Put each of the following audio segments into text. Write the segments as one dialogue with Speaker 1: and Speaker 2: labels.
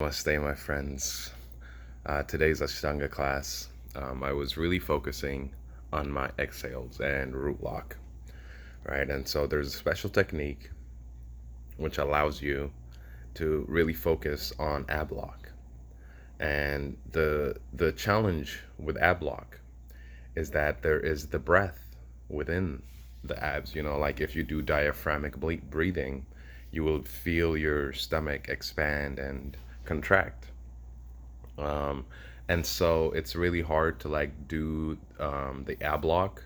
Speaker 1: Namaste, my friends. Today's Ashtanga class. I was really focusing on my exhales and root lock, right? And so there's a special technique which allows you to really focus on ab lock. And the challenge with ab lock is that there is the breath within the abs. Like if you do diaphragmic breathing, you will feel your stomach expand and contract. Um, and so it's really hard to like do the ab lock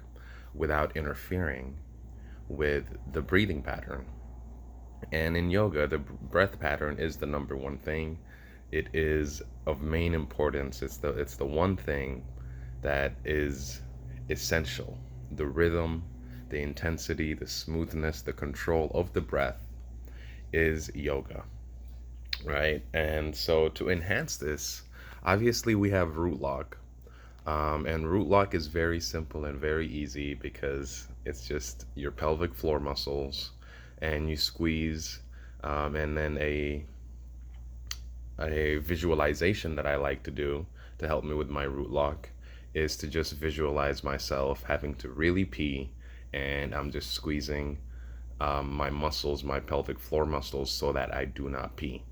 Speaker 1: without interfering with the breathing pattern. And in yoga, the breath pattern is the number one thing. It is of main importance. It's the one thing that is essential. The rhythm, the intensity, the smoothness, the control of the breath is yoga, right? And so to enhance this, obviously we have root lock. And root lock is very simple and very easy because it's just your pelvic floor muscles and you squeeze. And then a visualization that I like to do to help me with my root lock is to just visualize myself having to really pee, and I'm just squeezing my muscles, my pelvic floor muscles, so that I do not pee.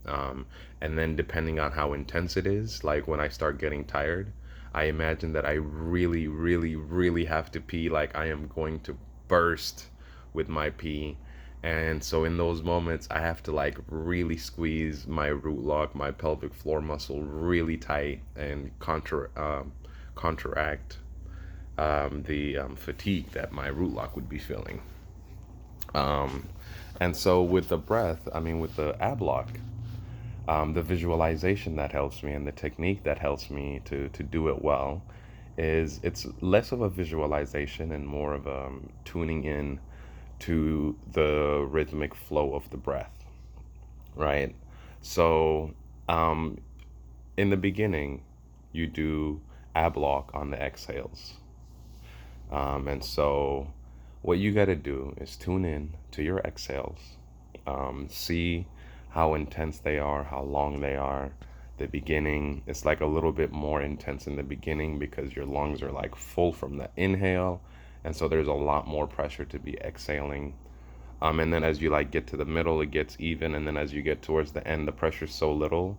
Speaker 1: Um, and then depending on how intense it is, like when I start getting tired, I imagine that I really, really, really have to pee, like I am going to burst with my pee. And so in those moments, I have to like really squeeze my root lock, my pelvic floor muscle really tight and counteract the fatigue that my root lock would be feeling. Um, and so with the breath, I mean, with the ab lock, the visualization that helps me and the technique that helps me to do it well is it's less of a visualization and more of tuning in to the rhythmic flow of the breath, right? So, um, in the beginning, you do ab lock on the exhales. And so, what you got to do is tune in to your exhales, see how intense they are, how long they are. The beginning, it's like a little bit more intense in the beginning because your lungs are like full from the inhale. And so, there's a lot more pressure to be exhaling. And then as you like get to the middle, it gets even. And then as you get towards the end, the pressure's so little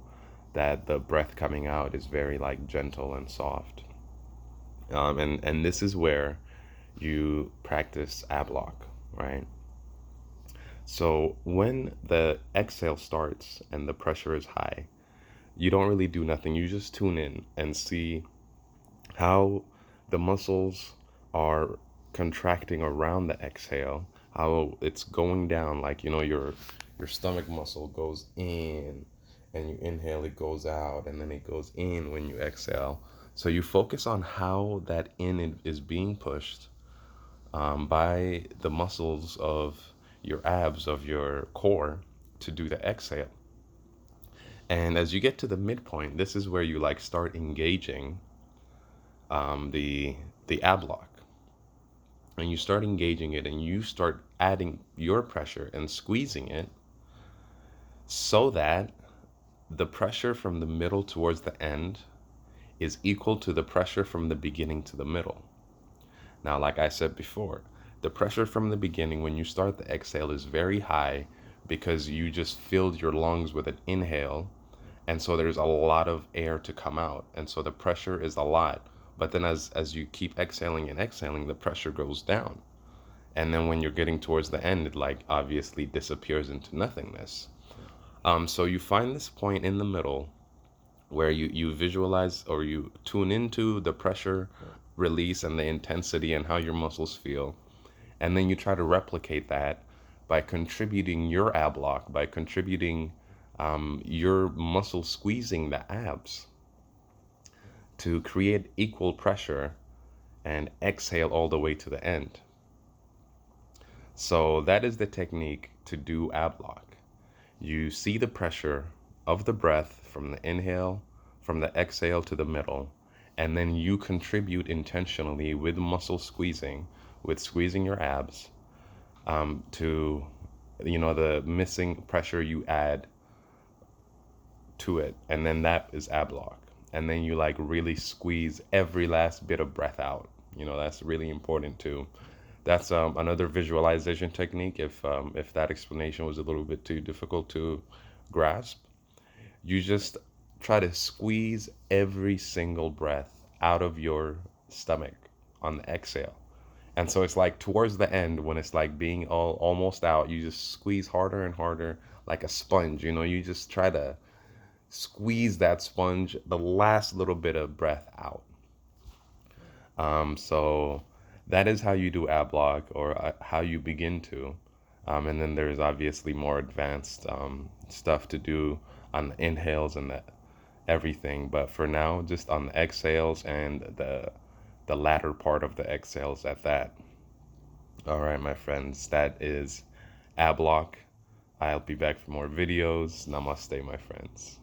Speaker 1: that the breath coming out is very like gentle and soft. And this is where you practice ab lock, right? So when the exhale starts and the pressure is high, you don't really do nothing. You just tune in and see how the muscles are contracting around the exhale, how it's going down, like your stomach muscle goes in and you inhale, it goes out, and then it goes in when you exhale. So you focus on how that is being pushed by the muscles of your abs, of your core, to do the exhale. And as you get to the midpoint, this is where you like start engaging the ab lock, and you start engaging it, and you start adding your pressure and squeezing it so that the pressure from the middle towards the end is equal to the pressure from the beginning to the middle. Now, like I said before, the pressure from the beginning when you start the exhale is very high because you just filled your lungs with an inhale. And so there's a lot of air to come out. And so the pressure is a lot. But then as you keep exhaling and exhaling, the pressure goes down. And then when you're getting towards the end, it like obviously disappears into nothingness. So you find this point in the middle where you visualize or you tune into the pressure release and the intensity and how your muscles feel. And then you try to replicate that by contributing your ab lock, by contributing your muscle squeezing the abs to create equal pressure and exhale all the way to the end. So that is the technique to do ab lock. You see the pressure of the breath from the inhale, from the exhale to the middle, and then you contribute intentionally with muscle squeezing, with squeezing your abs to the missing pressure you add to it, and then that is ab lock. And then you like really squeeze every last bit of breath out. That's really important too. That's another visualization technique. If that explanation was a little bit too difficult to grasp, you just try to squeeze every single breath out of your stomach on the exhale. And so it's like towards the end when it's like being almost out, you just squeeze harder and harder like a sponge. You just try to squeeze that sponge, the last little bit of breath out. So that is how you do ab lock, or how you begin to. And then there's obviously more advanced stuff to do on the inhales and everything. But for now, just on the exhales and the latter part of the exhales at that. All right, my friends, that is ab lock. I'll be back for more videos. Namaste, my friends.